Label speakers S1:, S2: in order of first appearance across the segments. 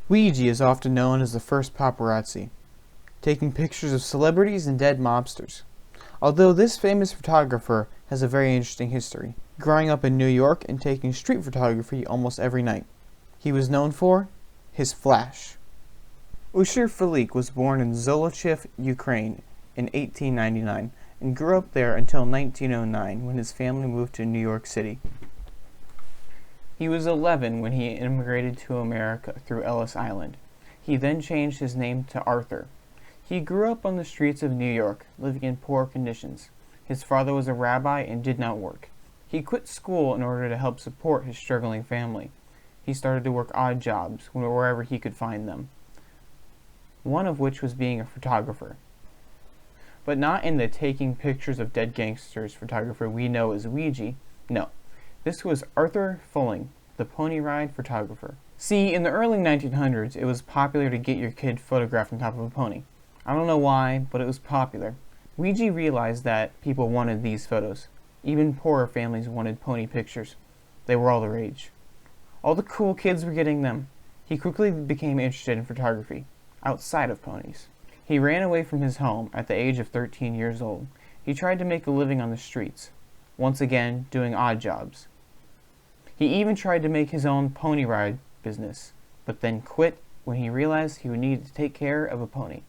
S1: Weegee is often known as the first paparazzi, taking pictures of celebrities and dead mobsters. Although this famous photographer has a very interesting history, growing up in New York and taking street photography almost every night. He was known for his flash. Ushir Falik was born in Zolochiv, Ukraine in 1899 and grew up there until 1909 when his family moved to New York City. He was 11 when he immigrated to America through Ellis Island. He then changed his name to Arthur. He grew up on the streets of New York, living in poor conditions. His father was a rabbi and did not work. He quit school in order to help support his struggling family. He started to work odd jobs wherever he could find them, one of which was being a photographer. But not in the taking pictures of dead gangsters photographer we know as Weegee. No. This was Arthur Fulling, the pony ride photographer. See, in the early 1900s, it was popular to get your kid photographed on top of a pony. I don't know why, but it was popular. Weegee realized that people wanted these photos. Even poorer families wanted pony pictures. They were all the rage. All the cool kids were getting them. He quickly became interested in photography, outside of ponies. He ran away from his home at the age of 13 years old. He tried to make a living on the streets, once again doing odd jobs. He even tried to make his own pony ride business, but then quit when he realized he would need to take care of a pony.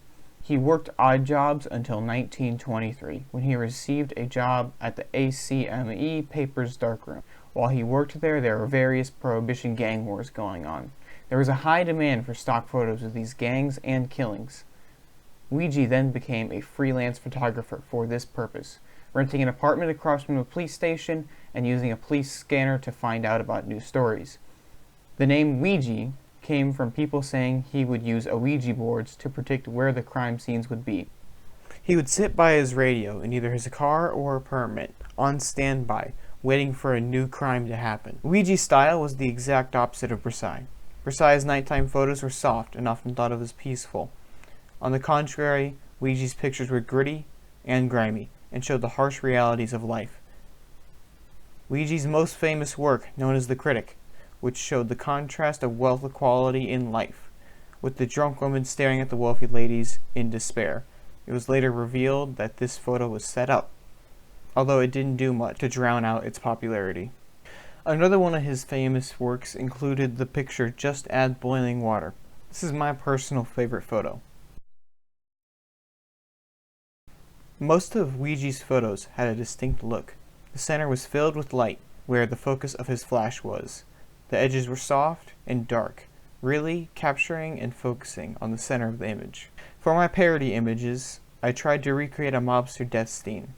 S1: He worked odd jobs until 1923, when he received a job at the ACME Papers darkroom. While he worked there were various prohibition gang wars going on. There was a high demand for stock photos of these gangs and killings. Weegee then became a freelance photographer for this purpose, renting an apartment across from a police station and using a police scanner to find out about new stories. The name Weegee came from people saying he would use Ouija boards to predict where the crime scenes would be. He would sit by his radio in either his car or apartment, on standby, waiting for a new crime to happen. Weegee's style was the exact opposite of Versailles. Versailles' nighttime photos were soft and often thought of as peaceful. On the contrary, Weegee's pictures were gritty and grimy, and showed the harsh realities of life. Weegee's most famous work, known as The Critic, which showed the contrast of wealth equality in life, with the drunk woman staring at the wealthy ladies in despair. It was later revealed that this photo was set up, although it didn't do much to drown out its popularity. Another one of his famous works included the picture Just Add Boiling Water. This is my personal favorite photo. Most of Weegee's photos had a distinct look. The center was filled with light, where the focus of his flash was. The edges were soft and dark, really capturing and focusing on the center of the image. For my parody images, I tried to recreate a mobster death scene.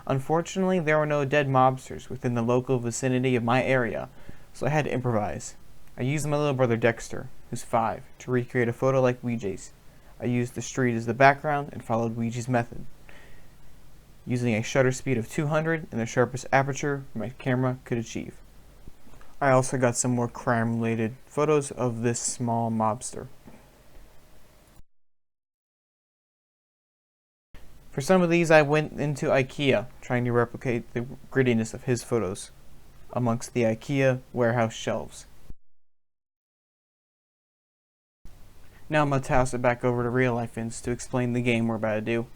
S1: Unfortunately, there were no dead mobsters within the local vicinity of my area, so I had to improvise. I used my little brother Dexter, who's 5, to recreate a photo like Weegee's. I used the street as the background and followed Weegee's method, using a shutter speed of 200 and the sharpest aperture my camera could achieve. I also got some more crime-related photos of this small mobster. For some of these I went into IKEA, trying to replicate the grittiness of his photos amongst the IKEA warehouse shelves. Now I'm going to toss it back over to Real Life Ins to explain the game we're about to do.